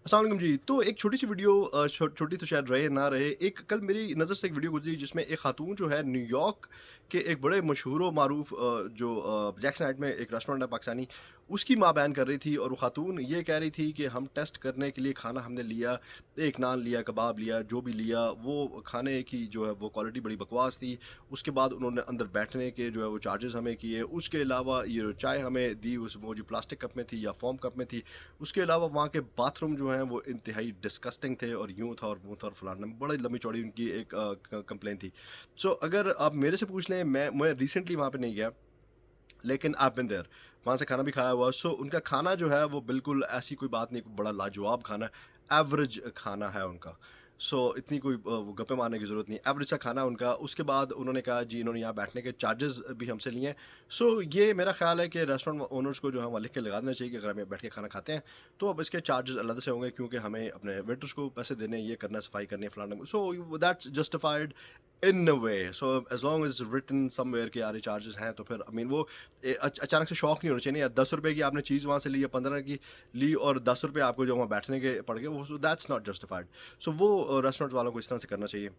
अस्सलाम वालेकुम जी। तो एक छोटी-सी वीडियो छोटी तो शायद रहे ना रहे, एक कल मेरी नज़र से एक वीडियो गुज़री जिसमें एक खातून जो है न्यूयॉर्क के एक बड़े मशहूर व मारूफ़ जो जैक्सन हाइट में एक रेस्टोरेंट है पाकिस्तानी, उसकी माँ बयान कर रही थी और वो खातून ये कह रही थी कि हम टेस्ट करने के लिए खाना हमने लिया, एक नान लिया, कबाब लिया, जो भी लिया, वो खाने की जो है वो क्वालिटी बड़ी बकवास थी। उसके बाद उन्होंने अंदर बैठने के जो है वो चार्जेज़ हमें किए, उसके अलावा ये जो चाय हमें दी उस वो जो प्लास्टिक कप में थी या फ़ोम कप में थी, उसके अलावा वहाँ के बाथरूम जो हैं वो इंतहाई डिस्गस्टिंग थे और यूँ था और वो था और फलाना बड़ी लंबी-चौड़ी उनकी एक कंप्लेंट थी। सो अगर आप मेरे से पूछ लें मैं रिसेंटली वहाँ पे नहीं गया, लेकिन आई हैव बीन देयर, वहाँ से खाना भी खाया हुआ। सो उनका खाना जो है वो बिल्कुल ऐसी कोई बात नहीं, बड़ा लाजवाब खाना है, एवरेज खाना है उनका। सो इतनी कोई वो गप्पे मारने की ज़रूरत नहीं है, एवरेज सा खाना है उनका। उसके बाद उन्होंने कहा जी इन्होंने यहाँ बैठने के चार्जेज़ भी हमसे लिए हैं। सो ये मेरा ख़्याल है कि रेस्टोरेंट ओनर्स को जो है वहाँ लिख के लगा देना चाहिए कि अगर हम यहाँ बैठ के खाना खाते हैं, तो अब इसके चार्जेज़ अलग से होंगे क्योंकि हमें अपने वेटर्स को पैसे देने हैं, ये करना है, सफाई करनी है, फलाना। So that's justified in a way. So as long as written somewhere कि यार ये चार्जेज़ हैं, तो फिर आई मीन वो अचानक से शौक नहीं होना चाहिए ना यार, ₹10 की आपने चीज़ वहाँ से ली या 15 की ली और ₹10 आपको जो वहाँ बैठने के पड़ गए, वो सो दैट्स नॉट जस्टिफाइड। सो वो रेस्टोरेंट वालों को इस तरह से करना चाहिए।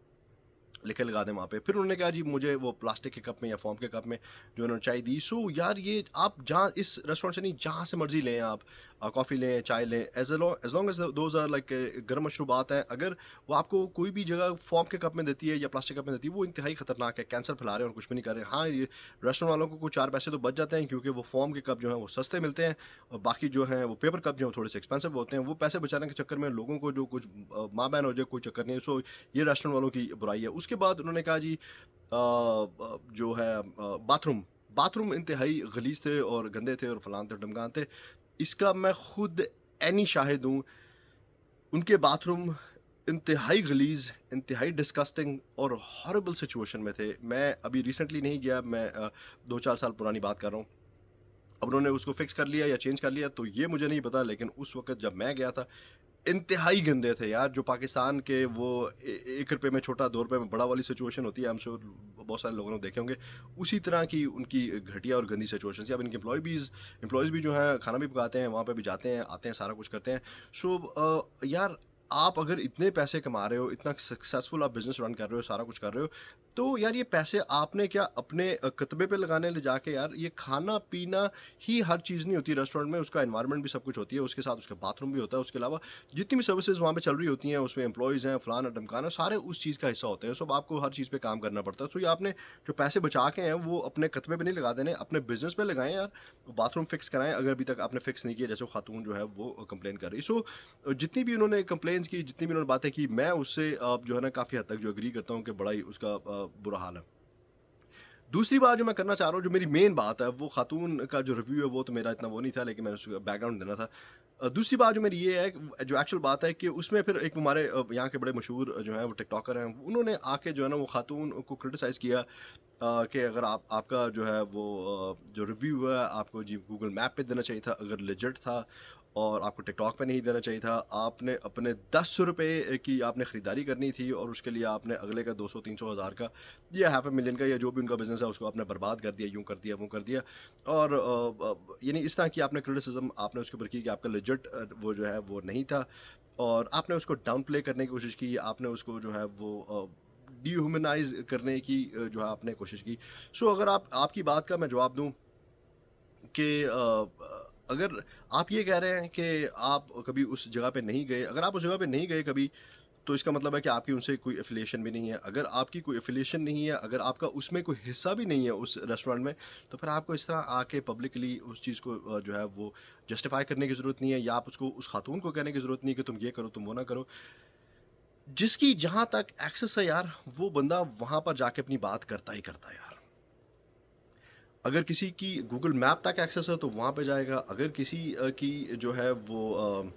लिखे लगा दें वहाँ पे। फिर उन्होंने कहा जी मुझे वो प्लास्टिक के कप में या फ़ोम के कप में जो उन्होंने चाय दी। सो यार ये आप जहाँ इस रेस्टोरेंट से नहीं, जहाँ से मर्ज़ी लें आप, कॉफ़ी लें, चाय लें, as long as those are like गर्म मशरूबात हैं, अगर वो आपको कोई भी जगह फ़ोम के कप में देती है या प्लास्टिक कप में देती है, वो इंतहाई ख़तरनाक है, कैंसर फैला रहे हैं और कुछ भी नहीं कर रहे। हाँ, ये रेस्टोरेंट वालों को कुछ 4 पैसे तो बच जाते हैं क्योंकि वो फ़ोम के कप जो हैं वो सस्ते मिलते हैं और बाकी जो हैं वो पेपर कप जो हैं थोड़े से एक्सपेंसिव होते हैं। वो पैसे बचाने के चक्कर में लोगों को जो कुछ माँ-बहन हो जाए, कोई चक्कर नहीं है। सो ये रेस्टोरेंट वालों की बुराई है। उसके बाद उन्होंने कहा जी जो है बाथरूम इंतहाई गलीज़ थे और गंदे थे और फलान थे, ढमकान थे। इसका मैं खुद ऐनी शाहिद हूँ, उनके बाथरूम इंतहाई गलीज़, इंतहाई डिस्गस्टिंग और हॉरिबल सिचुएशन में थे। मैं अभी रिसेंटली नहीं गया, मैं 2-4 साल पुरानी बात कर रहा हूँ। अब उन्होंने उसको फिक्स कर लिया या चेंज कर लिया तो ये मुझे नहीं पता, लेकिन उस वक़्त जब मैं गया था, इंतहाई गंदे थे यार, जो पाकिस्तान के वो ₹1 में छोटा, ₹2 में बड़ा वाली सिचुएशन होती है, आई एम श्योर बहुत सारे लोगों ने देखे होंगे। उसी तरह की उनकी घटिया और गंदी सिचुएशन थी। अब इनके एम्प्लॉइज़ भी जो हैं खाना भी पकाते हैं, वहाँ पे भी जाते हैं, आते हैं, सारा कुछ करते हैं। सो यार आप अगर इतने पैसे कमा रहे हो, इतना सक्सेसफुल आप बिज़नेस रन कर रहे हो, सारा कुछ कर रहे हो, तो यार ये पैसे आपने क्या अपने कतबे पे लगाने ले जाके, यार ये खाना-पीना ही हर चीज़ नहीं होती रेस्टोरेंट में, उसका एनवायरनमेंट भी सब कुछ होती है, उसके साथ उसका बाथरूम भी होता है, उसके अलावा जितनी भी सर्विसेज़ वहाँ पे चल रही होती हैं, उसमें एम्प्लॉइज़ हैं, फलाना-ढिमकाना, सारे उस चीज़ का हिस्सा होते हैं। सो आपको हर चीज़ पे काम करना पड़ता है। सो ये आपने जो पैसे बचा के हैं, वो अपने कतबे पे नहीं लगा देने, अपने बिज़नेस पे लगाएँ यार। बाथरूम फिक्स कराएँ, अगर अभी तक आपने फिक्स नहीं किया, जैसे वो खातून जो है वो कंप्लेन कर रही है। सो जितनी भी उन्होंने कंप्लेंट्स की, जितनी भी उन्होंने बातें की, मैं उससे जो है ना काफ़ी हद तक जो एग्री करता हूँ कि बड़ा ही उसका बुरा हाल है। दूसरी बात जो मैं करना चाह रहा हूँ, जो मेरी मेन बात है, वो खातून का जो रिव्यू है, वो तो मेरा इतना वो नहीं था, लेकिन मैंने उसका बैकग्राउंड देना था। दूसरी बात जो मेरी ये है कि जो एक्चुअल बात है कि उसमें फिर एक हमारे यहाँ के बड़े मशहूर जो हैं वो टिकटॉकर हैं, उन्होंने आके जो है ना वो खातून को क्रिटिसाइज़ किया कि अगर आपका जो है वो जो रिव्यू है आपको जी गूगल मैप पे देना चाहिए था अगर लेजिट था, और आपको टिकटॉक पे नहीं देना चाहिए था। आपने अपने ₹10 की आपने खरीदारी करनी थी और उसके लिए आपने अगले का 200-300 हज़ार का या हाफ़ अ मिलियन का या जो भी उनका बिज़नेस है उसको आपने बर्बाद कर दिया, यूँ कर दिया, वो कर दिया। और यानी इस तरह की आपने क्रिटिसिज़्म आपने उसके ऊपर की कि आपका लेजिट वो जो है वो नहीं था और आपने उसको डाउन प्ले करने की कोशिश की, आपने उसको जो है वो डिह्यूमनाइज़ करने की जो है आपने कोशिश की। सो अगर आपकी बात का मैं जवाब दूँ कि अगर आप ये कह रहे हैं कि आप कभी उस जगह पे नहीं गए, अगर आप उस जगह पे नहीं गए कभी, तो इसका मतलब है कि आपकी उनसे कोई एफ़िलिएशन भी नहीं है। अगर आपकी कोई एफ़िलिएशन नहीं है, अगर आपका उसमें कोई हिस्सा भी नहीं है उस रेस्टोरेंट में, तो फिर आपको इस तरह आके पब्लिकली उस चीज़ को जो है वो जस्टिफ़ाई करने की ज़रूरत नहीं है, या आप उसको उस खातून को कहने की ज़रूरत नहीं है कि तुम ये करो, तुम वो ना करो। जिसकी जहाँ तक एक्सेस है यार, वो बंदा वहाँ पर जाके अपनी बात करता ही करता है यार। अगर किसी की गूगल मैप तक एक्सेस है तो वहाँ पे जाएगा, अगर किसी की जो है वो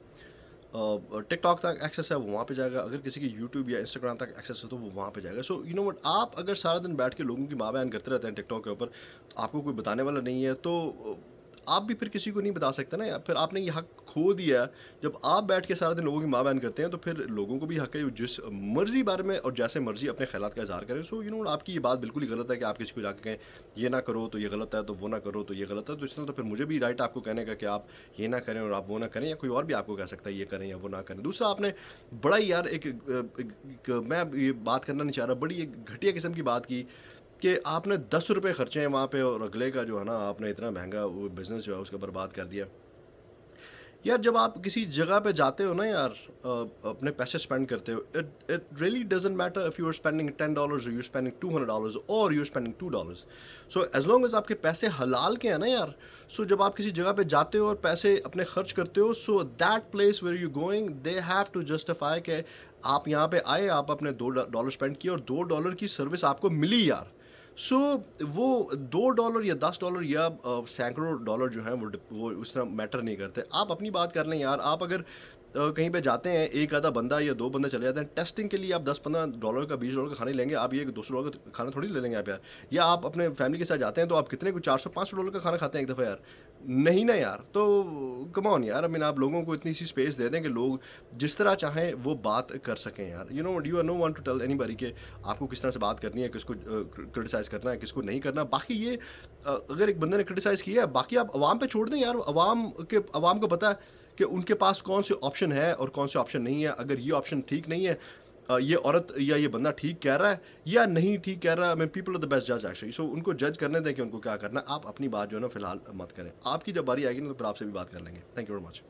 टिकटॉक तक एक्सेस है वो वहाँ पे जाएगा, अगर किसी की यूट्यूब या इंस्टाग्राम तक एक्सेस है तो वो वहाँ पे जाएगा। सो यू नो व्हाट, आप अगर सारा दिन बैठ के लोगों की माँ बयान करते रहते हैं टिकटॉक के ऊपर, तो आपको कोई बताने वाला नहीं है, तो आप भी फिर किसी को नहीं बता सकते ना यार, फिर आपने ये हक खो दिया है। जब आप बैठ के सारा दिन लोगों की माँ-बहन करते हैं, तो फिर लोगों को भी हक है वो जिस मर्ज़ी बारे में और जैसे मर्ज़ी अपने ख़्यालात का इज़हार करें। सो आपकी ये बात बिल्कुल ही गलत है कि आप किसी को जाके कहें, ये ना करो तो ये गलत है, तो वो ना करो तो ये गलत है। तो इस तरह तो फिर मुझे भी राइट है आपको कहने का कि आप ये ना करें और आप वो ना करें, या कोई और भी आपको कह सकता है ये करें या वो ना करें। दूसरा, आपने बड़ा ही यार मैं अब ये बात करना नहीं चाह रहा, बड़ी एक घटिया किस्म की बात की कि आपने ₹10 खर्चे हैं वहाँ पे और अगले का जो है ना, आपने इतना महँगा वो बिज़नेस जो है उसका बर्बाद कर दिया। यार जब आप किसी जगह पे जाते हो ना यार, अपने पैसे स्पेंड करते हो, it it really doesn't matter if you are spending $10 और यू आर स्पेंडिंग $200 और you are spending $2। So as long as आपके पैसे हलाल के हैं ना यार, सो जब आप किसी जगह पे जाते हो और पैसे अपने खर्च करते हो, so that place where you going they have to justify कि आप यहाँ पे आए, आप अपने $2 स्पेंड किए और $2 की सर्विस आपको मिली यार। सो वो $2 या $10 या सैकड़ों डॉलर जो हैं वो उससे मैटर नहीं करते। आप अपनी बात कर लें यार, आप अगर कहीं पे जाते हैं, एक आधा बंदा या 2 बंदे चले जाते हैं, टेस्टिंग के लिए आप $10-15 का $20 का खाना ही लेंगे, आप ये $200 का खाना थोड़ी ले लेंगे आप यार। या आप अपने फैमिली के साथ जाते हैं तो आप कितने को $400-500 का खाना खाते हैं एक दफ़ा यार? नहीं ना यार। तो कम ऑन यार, आई मीन आप लोगों को इतनी सी स्पेस दे दें कि लोग जिस तरह चाहें वो बात कर सकें यार। You are no one to tell anybody कि आपको किस तरह से बात करनी है, किसको क्रिटिसाइज़ करना है, किसको नहीं करना। बाकी ये अगर एक बंदे ने क्रिटिसाइज़ किया है, बाकी आप अवाम पे छोड़ दें यार। अवाम को पता है कि उनके पास कौन से ऑप्शन है और कौन से ऑप्शन नहीं है। अगर ये ऑप्शन ठीक नहीं है, ये औरत या ये बंदा ठीक कह रहा है या नहीं ठीक कह रहा है, मैं पीपल आर द बेस्ट जज एक्चुअली। सो उनको जज करने दें कि उनको क्या करना है। आप अपनी बात जो है ना फिलहाल मत करें। आपकी जब बारी आएगी ना, तो फिर आपसे भी बात कर लेंगे। Thank you very much.